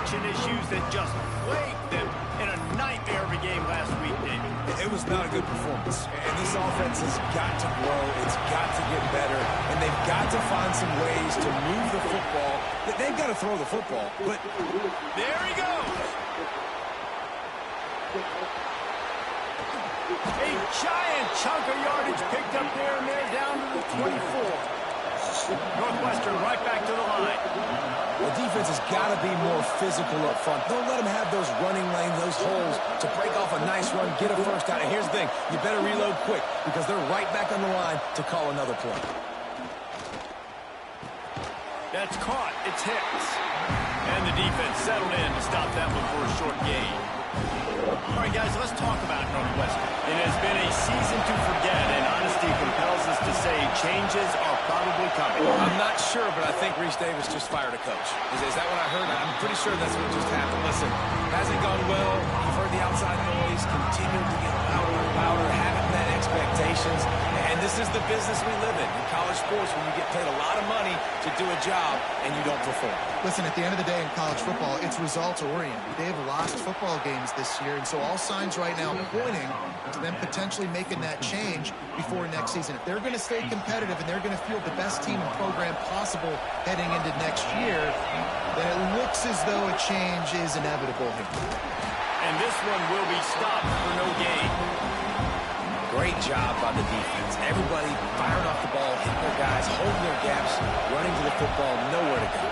connection issues that just plagued them in a nightmare of a game last week, David. It was not a good performance. And this offense has got to grow. It's got to get better. And they've got to find some ways to move the football. They've got to throw the football. But there he goes. A giant chunk of yardage picked up there, and they're down to the 24. Northwestern right back to the line. The defense has got to be more physical up front. Don't let them have those running lanes, those holes to break off a nice run, get a first down. And here's the thing, you better reload quick because they're right back on the line to call another play. That's caught. It's Hicks. And the defense settled in to stop that one for a short gain. All right, guys, let's talk about Northwestern. It has been a season to forget, and honesty compels us to say changes are probably coming. I'm not sure, but I think Reese Davis just fired a coach. Is that what I heard? I'm pretty sure that's what just happened. Listen, hasn't gone well. You've heard the outside noise, continuing to get louder and louder, haven't met expectations. And this is the business we live in college sports, when you get paid a lot of money to do a job and you don't perform. Listen, at the end of the day in college football, it's results-oriented. They have lost football games this year, and so all signs right now are pointing to them potentially making that change before next season. If they're going to stay competitive and they're going to field the best team and program possible heading into next year, then it looks as though a change is inevitable here. And this one will be stopped for no gain. Great job by the defense. Everybody firing off the ball, hitting their guys, holding their gaps, running to the football, nowhere to go.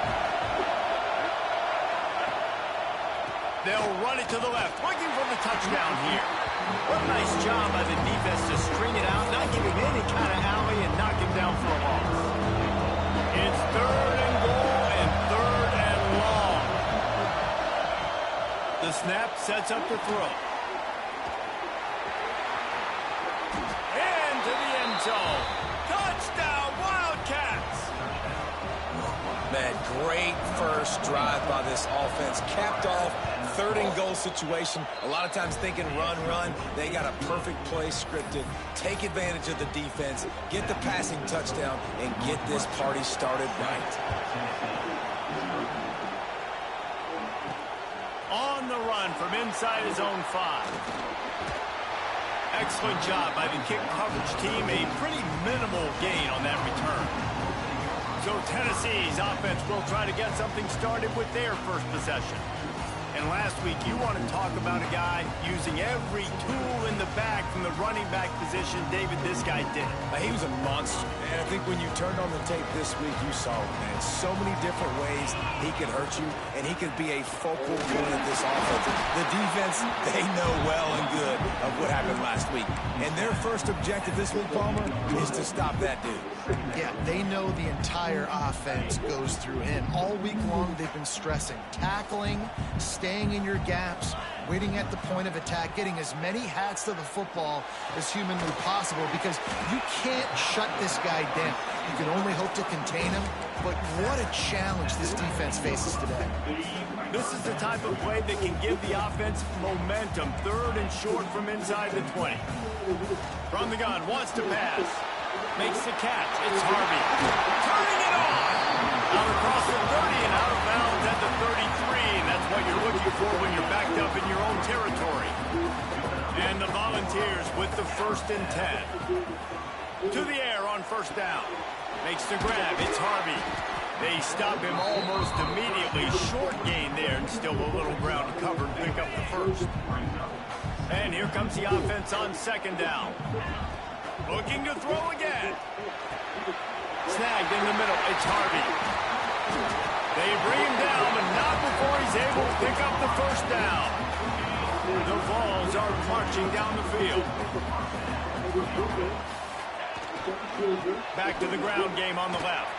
They'll run it to the left, looking for the touchdown here. What a nice job by the defense to string it out, not giving any kind of alley, and knock him down for a loss. It's 3rd and goal and 3rd and long. The snap sets up the throw. Into the end zone. Touchdown, Wildcats! Man, great first drive by this offense. Capped off, 3rd and goal situation. A lot of times thinking run. They got a perfect play scripted. Take advantage of the defense, get the passing touchdown, and get this party started right. On the run from inside his own 5. Excellent job by the kick coverage team. A pretty minimal gain on that return. So Tennessee's offense will try to get something started with their first possession. And last week, you want to talk about a guy using every tool in the bag from the running back position. David, this guy did it. He was a monster. And I think when you turned on the tape this week, you saw it, man. So many different ways he could hurt you, and he could be a focal point of this offense. The defense, they know well and good of what happened last week. And their first objective this week, Palmer, is to stop that dude. Yeah, they know the entire offense goes through him. All week long, they've been stressing tackling, staying in your gaps, waiting at the point of attack, getting as many hats to the football as humanly possible, because you can't shut this guy down. You can only hope to contain him, but what a challenge this defense faces today. This is the type of play that can give the offense momentum. 3rd and short from inside the 20. From the gun, wants to pass. Makes the catch. It's Harvey. Turning it on! Out across the 30 and out of bounds at the 33. And that's what you're looking for when you're backed up in your own territory. And the Volunteers with the 1st and 10. To the air on 1st down. Makes the grab. It's Harvey. They stop him almost immediately. Short gain there, and still a little ground to cover and pick up the 1st. And here comes the offense on 2nd down. Looking to throw again. Snagged in the middle. It's Harvey. They bring him down, but not before he's able to pick up the 1st down. The Vols are marching down the field. Back to the ground game on the left.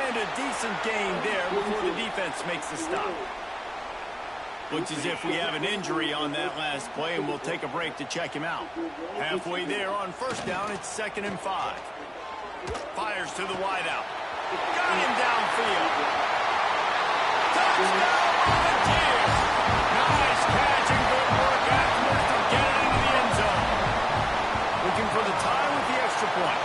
And a decent gain there before the defense makes the stop. Looks as if we have an injury on that last play, and we'll take a break to check him out. Halfway there on 1st down, it's 2nd and 5. Fires to the wideout. Got him downfield. Touchdown, Volunteers! Nice catch and good work afterwards to get it into the end zone. Looking for the tie with the extra point.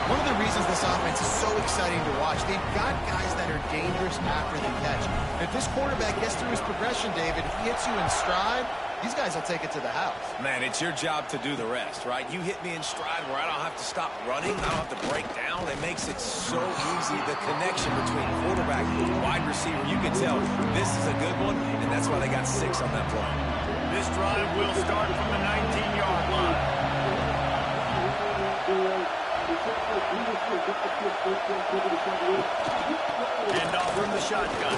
One of the reasons the this offense is so exciting to watch. They've got guys that are dangerous after the catch. If this quarterback gets through his progression, David, he hits you in stride, these guys will take it to the house. Man, it's your job to do the rest, right? You hit me in stride where I don't have to stop running. I don't have to break down. It makes it so easy. The connection between quarterback and wide receiver, you can tell this is a good one, and that's why they got 6 on that play. This drive will start from the 19-yard line. And off from the shotgun.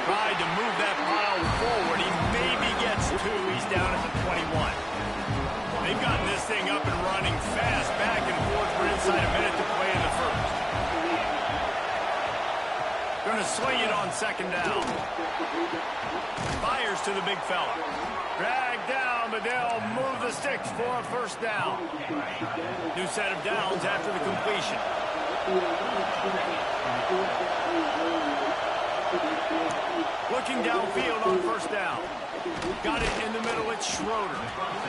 Tried to move that pile forward. He maybe gets 2. He's down at the 21. They've gotten this thing up and running fast, back and forth for inside a minute to play in the first. Going to swing it on second down. Fires to the big fella. Dragged down, but they'll move the sticks for a first down. New set of downs after the completion. Looking downfield on first down. Got it in the middle, it's Schroeder.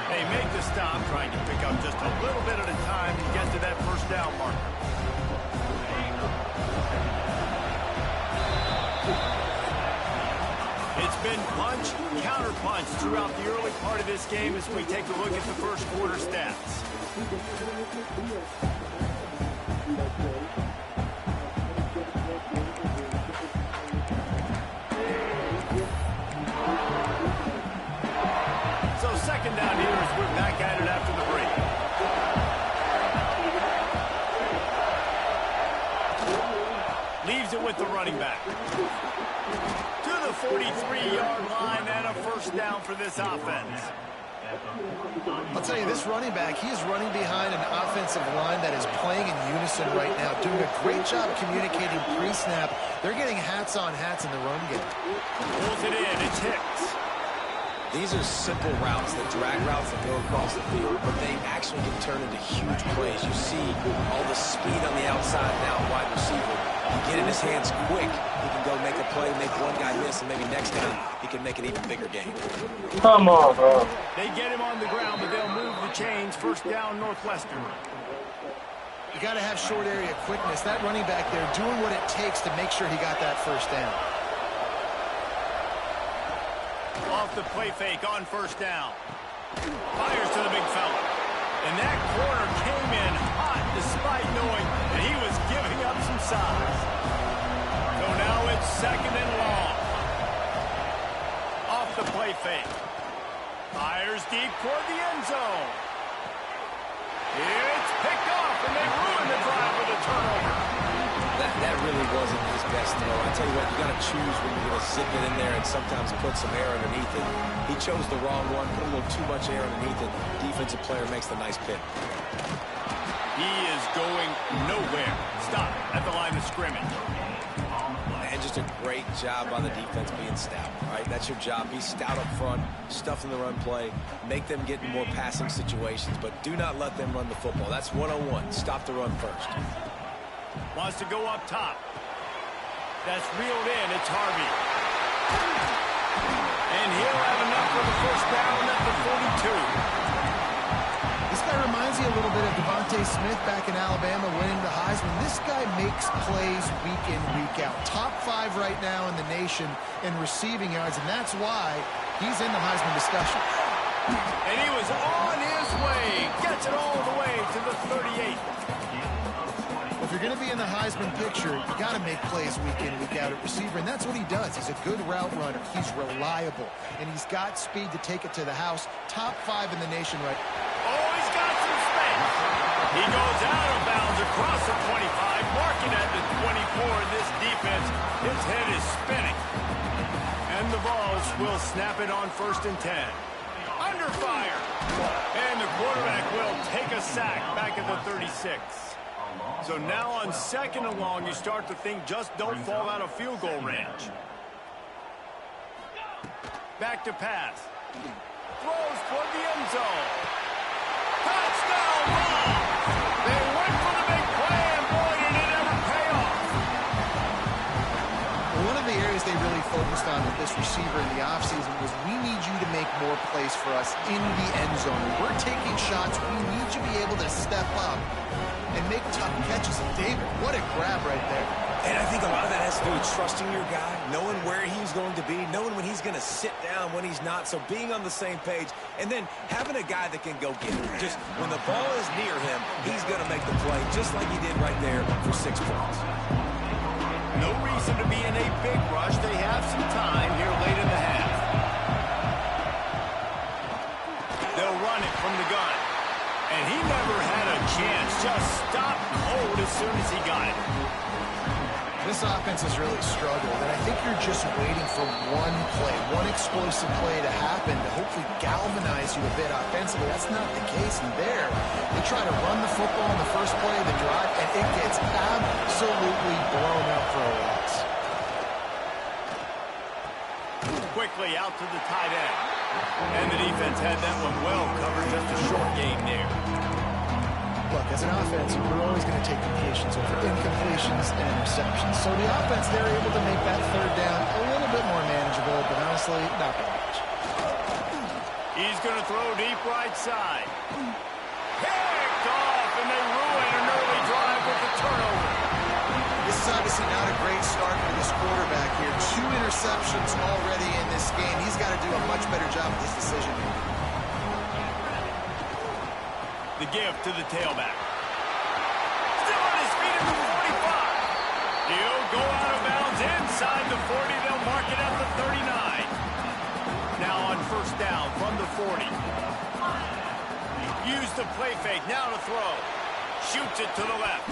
They make the stop, trying to pick up just a little bit at a time to get to that first down marker. It's been punch, counter-punch throughout the early part of this game as we take a look at the first quarter stats. So second down here as we're back at it after the break. Leaves it with the running back. To the 43-yard line and a first down for this offense. I'll tell you, this running back, he is running behind an offensive line that is playing in unison right now, doing a great job communicating pre-snap. They're getting hats on hats in the run game. Pulls it in, it's Hicks. These are simple routes, the drag routes that go across the field, but they actually can turn into huge plays. You see all the speed on the outside now, wide receiver. You get in his hands quick, he can go make a play, make one guy miss, and maybe next time he can make an even bigger game. Come on, bro. They get him on the ground, but they'll move the chains. First down, Northwestern. You got to have short area quickness. That running back there doing what it takes to make sure he got that first down. Off the play fake on first down. Fires to the big fella. And that corner came in hot despite knowing that he was giving up some size. So now it's second and long. Off the play fake. Fires deep toward the end zone. It's picked off, and they ruin the drive with a turnover. That really wasn't his best throw. I tell you what, you got to choose when you're going to zip it in there and sometimes put some air underneath it. He chose the wrong one, put a little too much air underneath it. Defensive player makes the nice pick. He is going nowhere. Stop at the line of scrimmage. And just a great job by the defense being stout, right? That's your job. Be stout up front, stuff in the run play, make them get in more passing situations, but do not let them run the football. That's 101. Stop the run first. Wants to go up top. That's reeled in. It's Harvey. And he'll have enough for the first down at the 42. This guy reminds you a little bit of Devontae Smith back in Alabama winning the Heisman. This guy makes plays week in, week out. Top 5 right now in the nation in receiving yards, and that's why he's in the Heisman discussion. And he was on his way. Gets it all the way to the 38. If you're going to be in the Heisman picture, you got to make plays week in, week out at receiver, and that's what he does. He's a good route runner. He's reliable, and he's got speed to take it to the house. Top 5 in the nation right now. Oh, he's got some space. He goes out of bounds across the 25, marking at the 24. This defense, his head is spinning. And the Vols will snap it on 1st and 10. Under fire. And the quarterback will take a sack back at the 36. So now on 2nd and long, you start to think just don't fall out of field goal range. Back to pass. Throws toward the end zone. Touchdown ball! They went for the big play, and boy, did it ever pay off. one of the areas they really focused on with this receiver in the offseason was we need you to make more plays for us in the end zone. When we're taking shots, we need you to be able to step up and make tough catches. And David, what a grab right there. And I think a lot of that has to do with trusting your guy, knowing where he's going to be, knowing when he's going to sit down, when he's not. So being on the same page, and then having a guy that can go get it. Just when the ball is near him, he's going to make the play, just like he did right there for 6 points. No reason to be in a big rush. They have some time here late in the half. They'll run it from the gun. And he never had a chance. Just stopped cold as soon as he got it. This offense has really struggled, and I think you're just waiting for one play, one explosive play to happen to hopefully galvanize you a bit offensively. That's not the case. And there, they try to run the football in the first play of the drive, and it gets absolutely blown up for a loss. Quickly out to the tight end. And the defense had that one well covered. Just a short game there. Look, as an offense, we're always going to take completions over incompletions and interceptions. So the offense, they're able to make that third down a little bit more manageable, but honestly, not that much. He's going to throw deep right side. Picked off, and they ruin an early drive with the turnover. This is obviously not a great start for this quarterback here. 2 interceptions already in this game. He's got to do a much better job with his decision making. The give to the tailback. Still on his feet at the 45. He'll go out of bounds inside the 40. They'll mark it at the 39. Now on first down from the 40. Use the play fake. Now to throw. Shoots it to the left.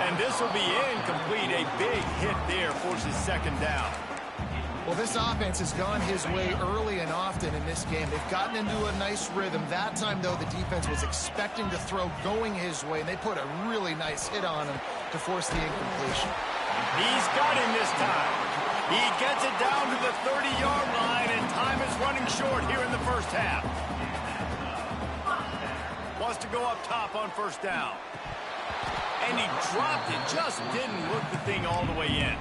And this will be incomplete. A big hit there forces second down. Well, this offense has gone his way early and often in this game. They've gotten into a nice rhythm. That time, though, the defense was expecting to throw going his way, and they put a really nice hit on him to force the incompletion. He's got him this time. He gets it down to the 30-yard line, and time is running short here in the first half. Wants to go up top on first down. And he dropped it. Just didn't look the thing all the way in.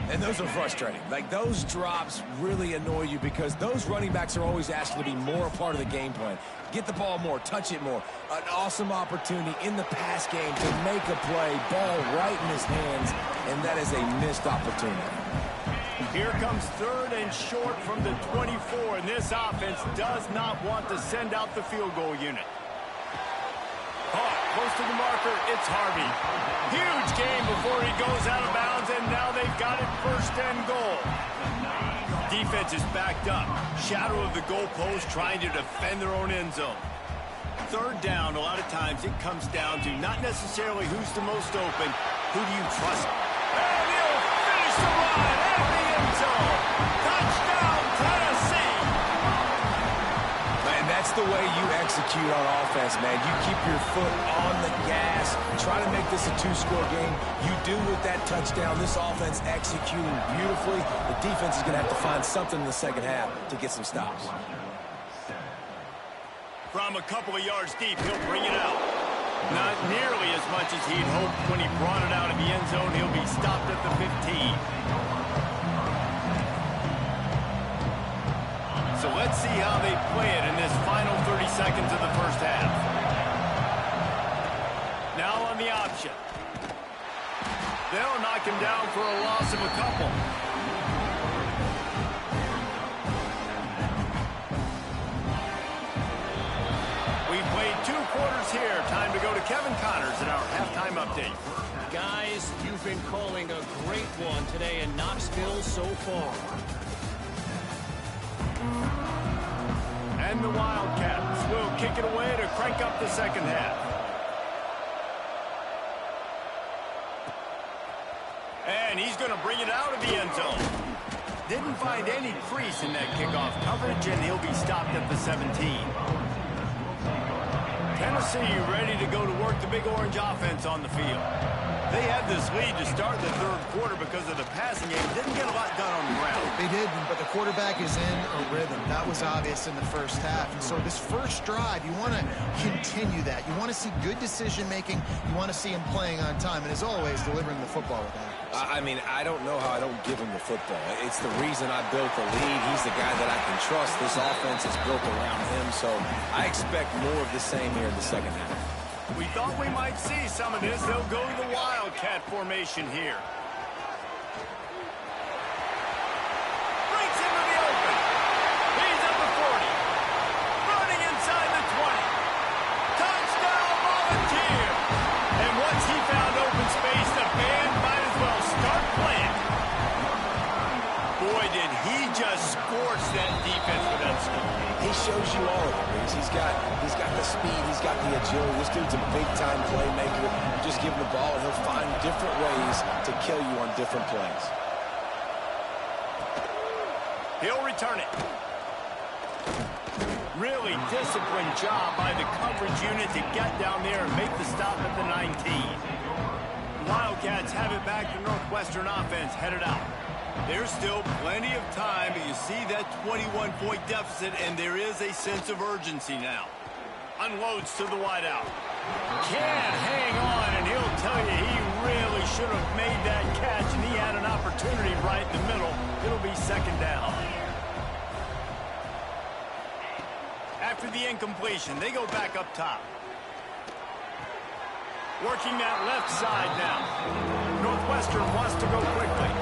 And those are frustrating. Like, those drops really annoy you because those running backs are always asked to be more a part of the game plan. Get the ball more, touch it more. An awesome opportunity in the pass game to make a play, ball right in his hands, and that is a missed opportunity. Here comes third and short from the 24, and this offense does not want to send out the field goal unit. Close to the marker, it's Harvey. Huge game before he goes out of bounds, and now they've got it first and goal. Defense is backed up. Shadow of the goalpost trying to defend their own end zone. Third down, a lot of times it comes down to not necessarily who's the most open, who do you trust? And he'll finish the run at the end zone. Touchdown, Tennessee! And that's the way you execute on offense, man. You keep your foot on the gas, try to make this a 2-score game. You do with that touchdown. This offense executing beautifully. The defense is going to have to find something in the second half to get some stops. From a couple of yards deep, he'll bring it out. Not nearly as much as he'd hoped when he brought it out of the end zone. He'll be stopped at the 15. So let's see how they play it in this final 30 seconds of the first half. Now on the option. They'll knock him down for a loss of a couple. We played 2 quarters here. Time to go to Kevin Connors in our halftime update. Guys, you've been calling a great one today in Knoxville so far. And the Wildcats will kick it away to crank up the second half. And he's going to bring it out of the end zone. Didn't find any crease in that kickoff coverage, and he'll be stopped at the 17. Tennessee ready to go to work the Big Orange offense on the field. They had this lead to start the third quarter because of the passing game. Didn't get a lot done on the ground. They did, but the quarterback is in a rhythm. That was obvious in the first half. And so this first drive, you want to continue that. You want to see good decision-making. You want to see him playing on time. And as always, delivering the football with accuracy. I mean, I don't know how I don't give him the football. It's the reason I built the lead. He's the guy that I can trust. This offense is built around him. So I expect more of the same here in the second half. We thought we might see some of this. They'll go to the Wildcat formation here. Breaks into the open. He's up to 40. Running inside the 20. Touchdown Volunteer. And once he found open space, the band might as well start playing. Boy, did he just scorch that defense with that score. He shows you all of it, Reese. He's got the speed, he's got the agility. This dude's a big-time playmaker. You just give him the ball, and he'll find different ways to kill you on different plays. He'll return it. Really disciplined job by the coverage unit to get down there and make the stop at the 19. Wildcats have it back to Northwestern offense headed out. There's still plenty of time, but you see that 21-point deficit, and there is a sense of urgency now. Unloads to the wideout. Can't hang on, and he'll tell you he really should have made that catch, and he had an opportunity right in the middle. It'll be second down. After the incompletion, they go back up top. Working that left side now. Northwestern wants to go quickly.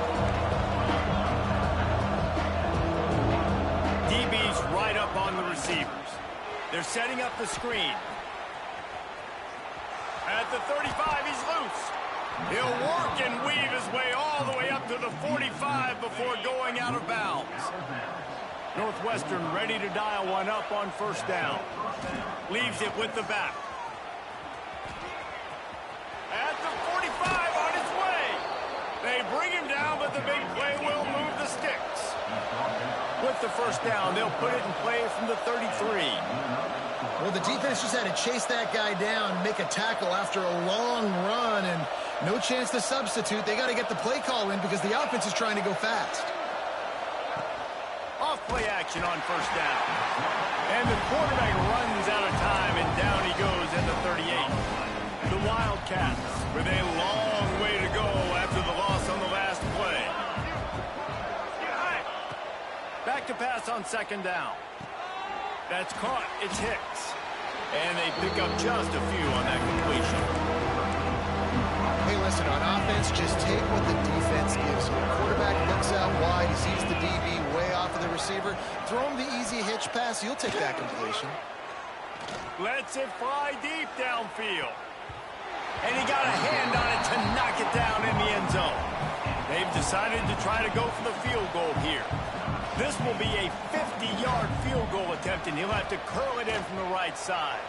DB's right up on the receivers. They're setting up the screen. At the 35, he's loose. He'll work and weave his way all the way up to the 45 before going out of bounds. Northwestern ready to dial one up on first down. Leaves it with the back. At the 45 on his way. They bring him down, but the big play will move the sticks. With the first down, they'll put it in play from the 33. Well, the defense just had to chase that guy down, make a tackle after a long run, and no chance to substitute. They got to get the play call in because the offense is trying to go fast. Off play action on first down. And the quarterback runs out of time, and down he goes at the 38. The Wildcats with a long way to go after the loss on the last play. Back to pass on second down. That's caught. It's Hicks. And they pick up just a few on that completion. Hey, listen, on offense, just take what the defense gives you. Quarterback looks out wide, he sees the DB way off of the receiver. Throw him the easy hitch pass, you'll take that completion. Lets it fly deep downfield. And he got a hand on it to knock it down in the end zone. They've decided to try to go for the field goal here. This will be a 50-yard field goal attempt, and he'll have to curl it in from the right side.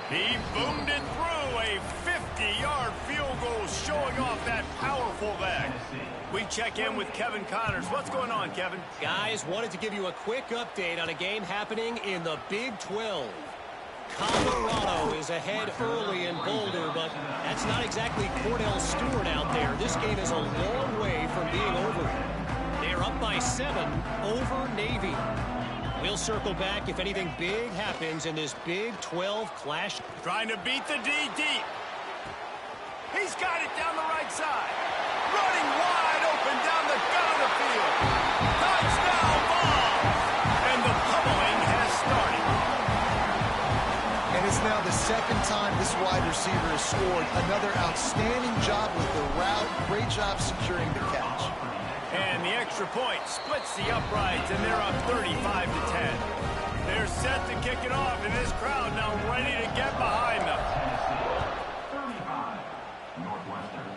He boomed it through. A 50-yard field goal showing off that powerful leg. We check in with Kevin Connors. What's going on, Kevin? Guys, wanted to give you a quick update on a game happening in the Big 12. Colorado is ahead early in Boulder, but that's not exactly Cordell Stewart out there. This game is a long way from being over. They're up by 7 over Navy. We'll circle back if anything big happens in this Big 12 clash. Trying to beat the D deep. He's got it down the right side. Running wide open down the gut of the field. Touchdown ball. And the pummeling has started. And it's now the second time this wide receiver has scored. Another outstanding job with the route. Great job securing the catch. And the extra point splits the uprights, and they're up 35-10. They're set to kick it off, and this crowd now ready to get behind them. 35, Northwestern,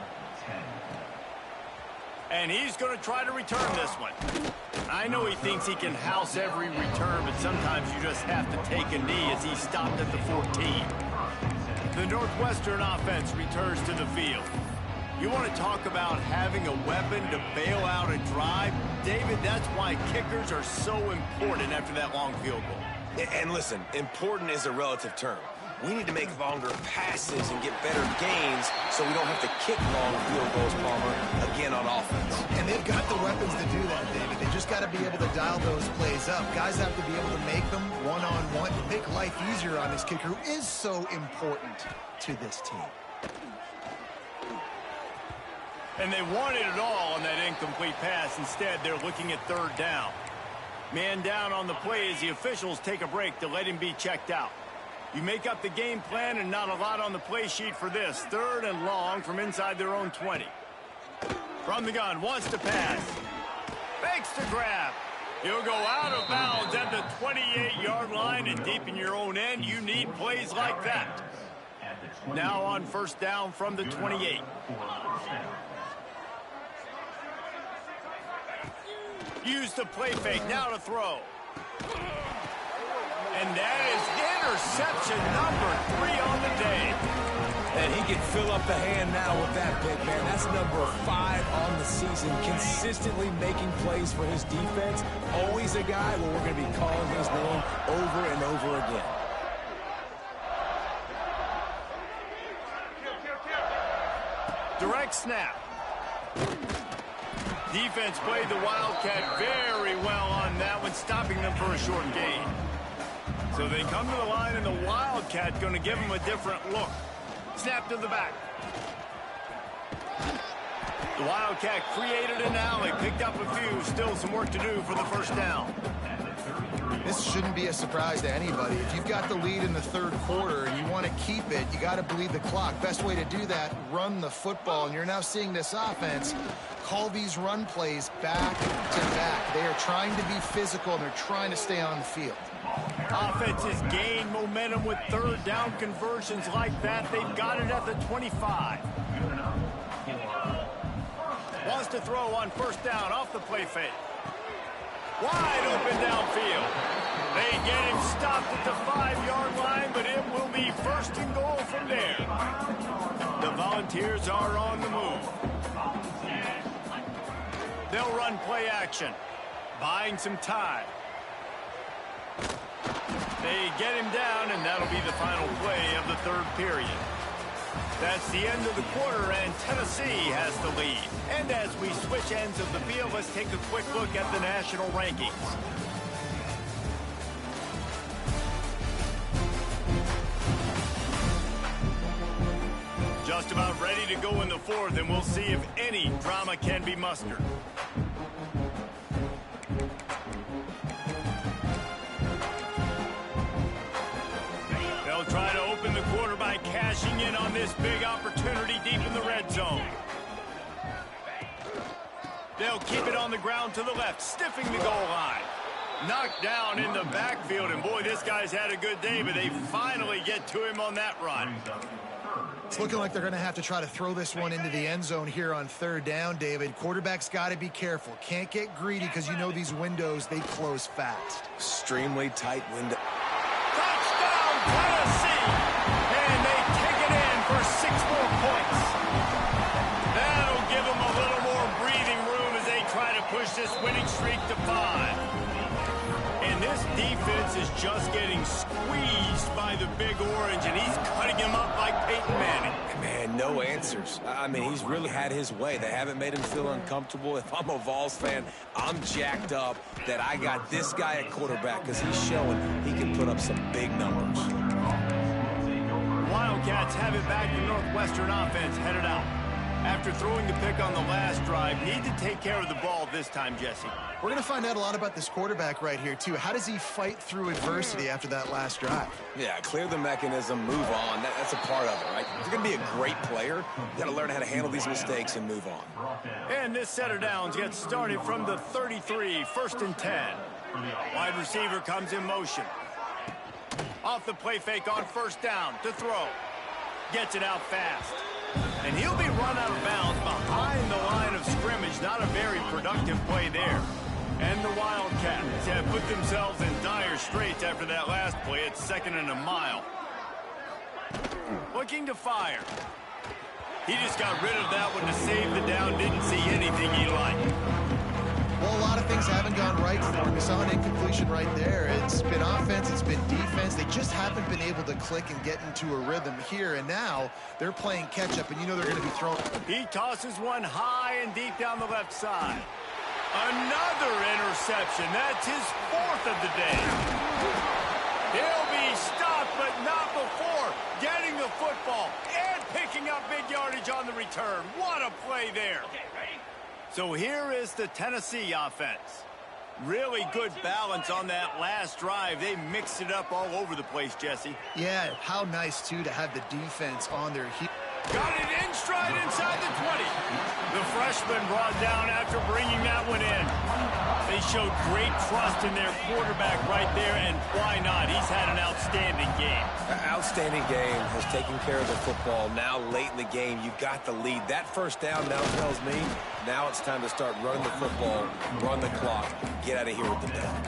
10. And he's going to try to return this one. I know he thinks he can house every return, but sometimes you just have to take a knee as he stopped at the 14. The Northwestern offense returns to the field. You want to talk about having a weapon to bail out a drive? David, that's why kickers are so important after that long field goal. And listen, important is a relative term. we need to make longer passes and get better gains so we don't have to kick long field goals, Palmer, again on offense. And they've got the weapons to do that, David. They just got to be able to dial those plays up. Guys have to be able to make them one-on-one to make life easier on this kicker, who is so important to this team. And they wanted it all on that incomplete pass. Instead, they're looking at third down. Man down on the play as the officials take a break to let him be checked out. You make up the game plan and not a lot on the play sheet for this. Third and long from inside their own 20. From the gun, wants to pass. Fakes to grab. You'll go out of bounds at the 28-yard line, and deep in your own end, you need plays like that. Now on first down from the 28. Use the play fake, now to throw. And that is interception number 3 on the day. And he can fill up the hand now with that pick, man. That's number 5 on the season, consistently making plays for his defense. Always a guy where we're going to be calling his name over and over again. Direct snap. Defense played the Wildcat very well on that one, stopping them for a short gain. So they come to the line, and the Wildcat going to give them a different look. Snap to the back. The Wildcat created an alley, picked up a few, still some work to do for the first down. This shouldn't be a surprise to anybody. If you've got the lead in the third quarter and you want to keep it, you got to bleed the clock. Best way to do that, run the football. And you're now seeing this offense call these run plays back to back. They are trying to be physical, and they're trying to stay on the field. Offenses gain momentum with third down conversions like that. They've got it at the 25. Wants to throw on first down off the play fake. Wide open downfield. They get him stopped at the 5-yard line, but it will be first and goal from there. The Volunteers are on the move. They'll run play action, buying some time. They get him down, and that'll be the final play of the third period. That's the end of the quarter, and Tennessee has the lead. And as we switch ends of the field, let's take a quick look at the national rankings. Just about ready to go in the fourth, and we'll see if any drama can be mustered. They'll try to open the quarter by cashing in on this big opportunity deep in the red zone. They'll keep it on the ground to the left, stiffing the goal line. Knocked down in the backfield, and boy, this guy's had a good day, but they finally get to him on that run. It's looking like they're going to have to try to throw this one into the end zone here on third down, David. Quarterback's got to be careful. Can't get greedy because you know these windows, they close fast. Extremely tight window. Touchdown, Tennessee! And they take it in for 6 more points. That'll give them a little more breathing room as they try to push this winning streak to 5. And this defense is just getting squeezed by the Big Orange, and he's cutting him up like Peyton Manning. Man, no answers. I mean, he's really had his way. They haven't made him feel uncomfortable. If I'm a Vols fan, I'm jacked up that I got this guy at quarterback because he's showing he can put up some big numbers. Wildcats have it back. The Northwestern offense headed out. After throwing the pick on the last drive, need to take care of the ball this time, Jesse. We're going to find out a lot about this quarterback right here, too. How does he fight through adversity after that last drive? Yeah, clear the mechanism, move on. That's a part of it, right? If you're going to be a great player, you got to learn how to handle these mistakes and move on. And this set of downs gets started from the 33, 1st and 10. Wide receiver comes in motion. Off the play fake on first down to throw. Gets it out fast. And he'll be run out of bounds behind the line of scrimmage. Not a very productive play there. And the Wildcats have put themselves in dire straits after that last play. It's 2nd and a mile. Looking to fire. He just got rid of that one to save the down. Didn't see anything he liked. Well, a lot of things haven't gone right for him. We saw an incompletion right there. It's been offense, it's been defense. They just haven't been able to click and get into a rhythm here. And now they're playing catch-up, and you know they're going to be throwing. He tosses one high and deep down the left side. Another interception. That's his 4th of the day. He'll be stopped, but not before getting the football and picking up big yardage on the return. What a play there. So here is the Tennessee offense. Really good balance on that last drive. They mixed it up all over the place, Jesse. Yeah, how nice, too, to have the defense on their heels. Got it in stride inside the 20. The freshman brought down after bringing that one in. They showed great trust in their quarterback right there, and why not? He's had an outstanding game. Outstanding game, has taken care of the football. Now late in the game, you got the lead. That first down now tells me now it's time to start running the football, run the clock, get out of here with the dub.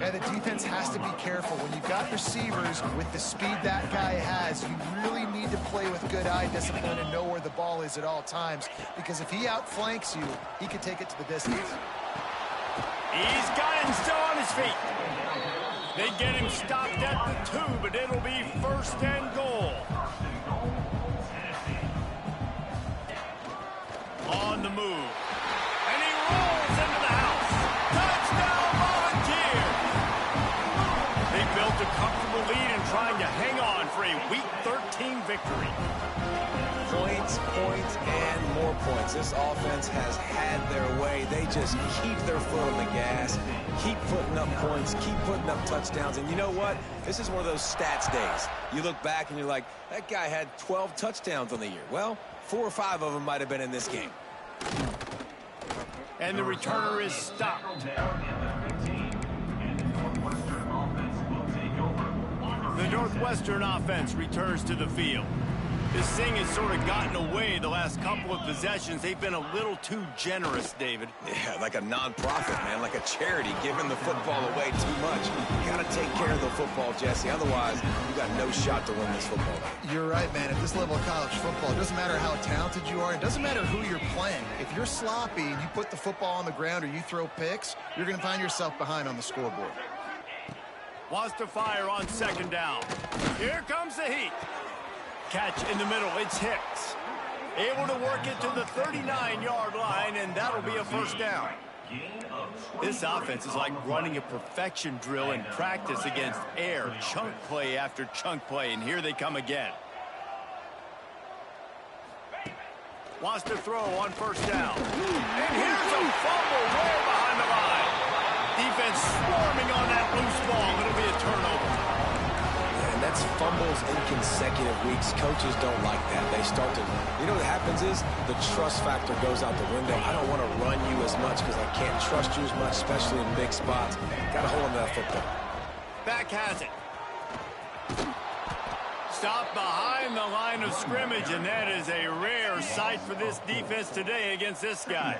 Yeah, the defense has to be careful. When you've got receivers with the speed that guy has, you really need to play with good eye discipline and know where the ball is at all times. Because if he outflanks you, he could take it to the distance. He's got him still on his feet. They get him stopped at the 2, but it'll be 1st and goal. On the move. And he rolls into the house. Touchdown, Volunteer! They built a comfortable lead and trying to hang on for a Week 13 victory. Points, points, and more points. This offense has had their way. They just keep their foot on the gas, keep putting up points, keep putting up touchdowns. And you know what? This is one of those stats days. You look back and you're like, that guy had 12 touchdowns on the year. Well, 4 or 5 of them might have been in this game. And the returner is stopped. The Northwestern offense returns to the field. This thing has sort of gotten away the last couple of possessions. They've been a little too generous, David. Yeah, like a non-profit, man, like a charity, giving the football away too much. You got to take care of the football, Jesse. Otherwise, you got no shot to win this football game. You're right, man. At this level of college football, it doesn't matter how talented you are. It doesn't matter who you're playing. If you're sloppy and you put the football on the ground or you throw picks, you're going to find yourself behind on the scoreboard. Wants to fire on 2nd down. Here comes the heat. Catch in the middle. It's Hicks. Able to work it to the 39-yard line, and that'll be a 1st down. This offense is like running a perfection drill in practice against air. Chunk play after chunk play, and here they come again. Wants to throw on 1st down. And here's a fumble way behind the line. Defense swarming on that loose ball. It'll be a turnover. And that's fumbles in consecutive weeks. Coaches don't like that. They start to, you know what happens is the trust factor goes out the window. I don't want to run you as much because I can't trust you as much, especially in big spots. Got to hold on to that football. Back has it. Stop behind the line of scrimmage, and that is a rare sight for this defense today against this guy.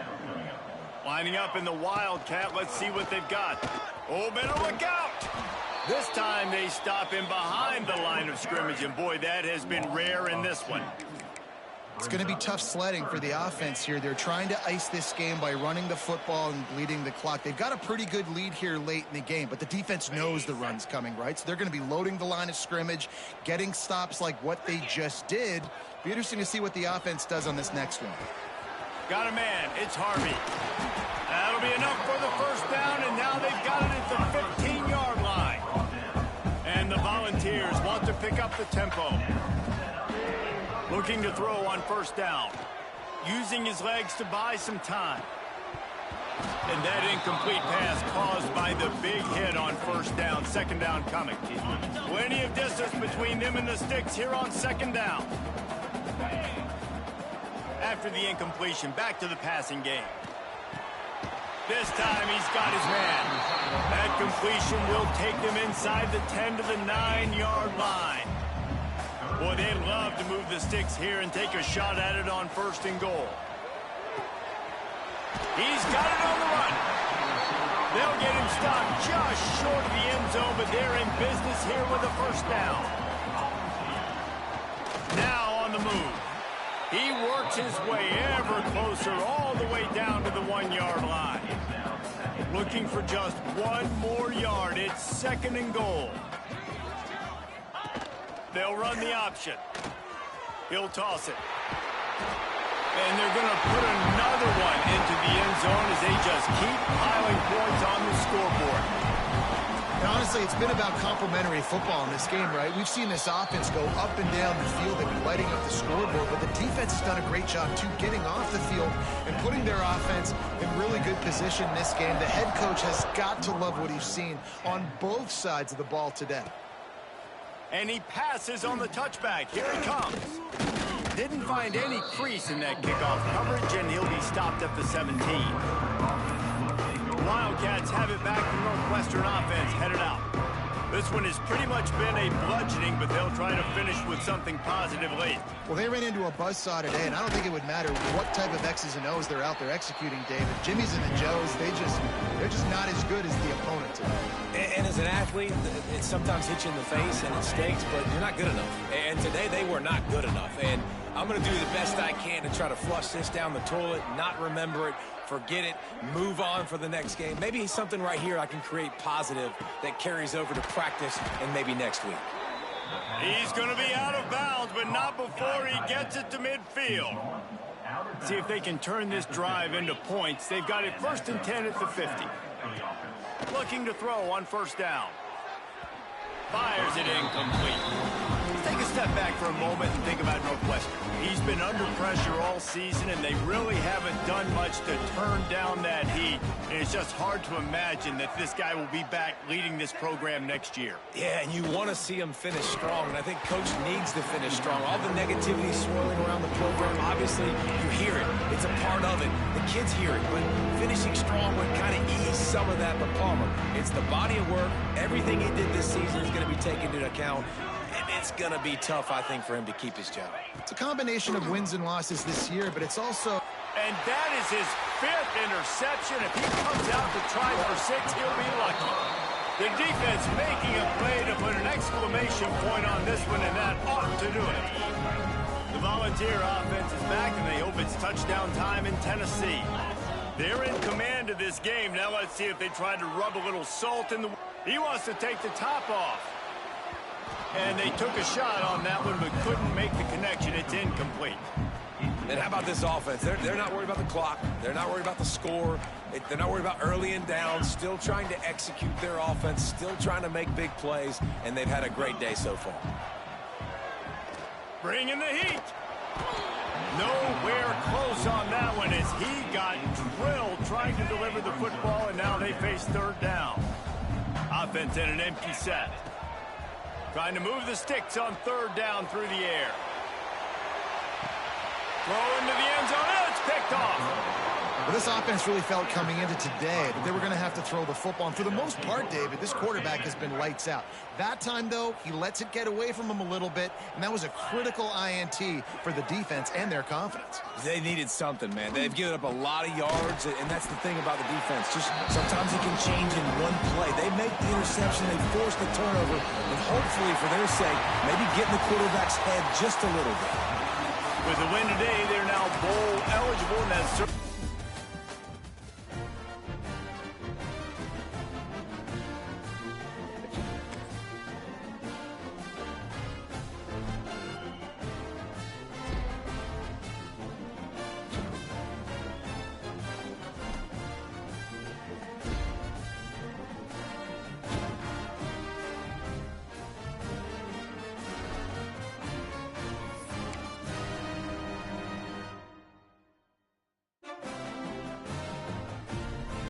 Lining up in the Wildcat. Let's see what they've got. Oh, better look out. This time they stop him behind the line of scrimmage, and boy, that has been rare in this one. It's going to be tough sledding for the offense here. They're trying to ice this game by running the football and bleeding the clock. They've got a pretty good lead here late in the game, but the defense knows the run's coming, right? So they're going to be loading the line of scrimmage, getting stops like what they just did. Be interesting to see what the offense does on this next one. Got a man. It's Harvey. That'll be enough for the 1st down, and now they've got it at the 15-yard line. And the Volunteers want to pick up the tempo. Looking to throw on 1st down. Using his legs to buy some time. And that incomplete pass caused by the big hit on 1st down. 2nd down coming. Plenty of distance between them and the sticks here on 2nd down. After the incompletion, back to the passing game. This time he's got his man. That completion will take them inside the 10 to the 9-yard line. Boy, they'd love to move the sticks here and take a shot at it on 1st and goal. He's got it on the run. They'll get him stopped just short of the end zone, but they're in business here with a 1st down. Now on the move. He works his way ever closer all the way down to the 1-yard line. looking for just one more yard. It's 2nd and goal. They'll run the option. He'll toss it. And they're going to put another one into the end zone as they just keep piling points on the scoreboard. And honestly, it's been about complementary football in this game, right? We've seen this offense go up and down the field. They've been lighting up the scoreboard, but the defense has done a great job, too, getting off the field and putting their offense in really good position in this game. The head coach has got to love what he's seen on both sides of the ball today. And he passes on the touchback. Here he comes. Didn't find any crease in that kickoff coverage, and he'll be stopped at the 17. Wildcats have it back. The Northwestern offense headed out. This one has pretty much been a bludgeoning, but they'll try to finish with something positive late. Well, they ran into a buzzsaw today, and I don't think it would matter what type of X's and O's they're out there executing, David. Jimmy's and the Joes, they're just not as good as the opponent today. And as an athlete, it sometimes hits you in the face and it stinks, but you're not good enough. And today they were not good enough. And I'm going to do the best I can to try to flush this down the toilet, not remember it, forget it, move on for the next game. Maybe something right here I can create positive that carries over to practice and maybe next week. He's going to be out of bounds, but not before he gets it to midfield. See if they can turn this drive into points. They've got it 1st and 10 at the 50. Looking to throw on 1st down. Fires it incomplete. Let's take a step back for a moment and think about Northwestern. He's been under pressure all season, and they really haven't done much to turn down that heat. And it's just hard to imagine that this guy will be back leading this program next year. Yeah, and you want to see him finish strong, and I think Coach needs to finish strong. All the negativity swirling around the program, obviously, you hear it. It's a part of it. The kids hear it, but finishing strong would kind of ease some of that. But Palmer, it's the body of work. Everything he did this season is going to be taken into account. And it's going to be tough, I think, for him to keep his job. It's a combination of wins and losses this year, but it's also... And that is his 5th interception. If he comes out to try for 6, he'll be lucky. The defense making a play to put an exclamation point on this one, and that ought to do it. The Volunteer offense is back, and they hope it's touchdown time in Tennessee. They're in command of this game. Now let's see if they try to rub a little salt in the... He wants to take the top off. And they took a shot on that one, but couldn't make the connection. It's incomplete. And how about this offense? They're not worried about the clock. They're not worried about the score. They're not worried about early and down. Still trying to execute their offense. Still trying to make big plays. And they've had a great day so far. Bring in the heat. Nowhere close on that one as he got drilled trying to deliver the football, and now they face 3rd down. Offense in an empty set. Trying to move the sticks on 3rd down through the air. Throw into the end zone. Oh, it's picked off. Well, this offense really felt coming into today that they were going to have to throw the football. And for the most part, David, this quarterback has been lights out. That time, though, he lets it get away from him a little bit, and that was a critical INT for the defense and their confidence. They needed something, man. They've given up a lot of yards, and that's the thing about the defense. Just sometimes it can change in one play. They make the interception, they force the turnover, and hopefully, for their sake, maybe get in the quarterback's head just a little bit. With the win today, they're now bowl eligible, and that's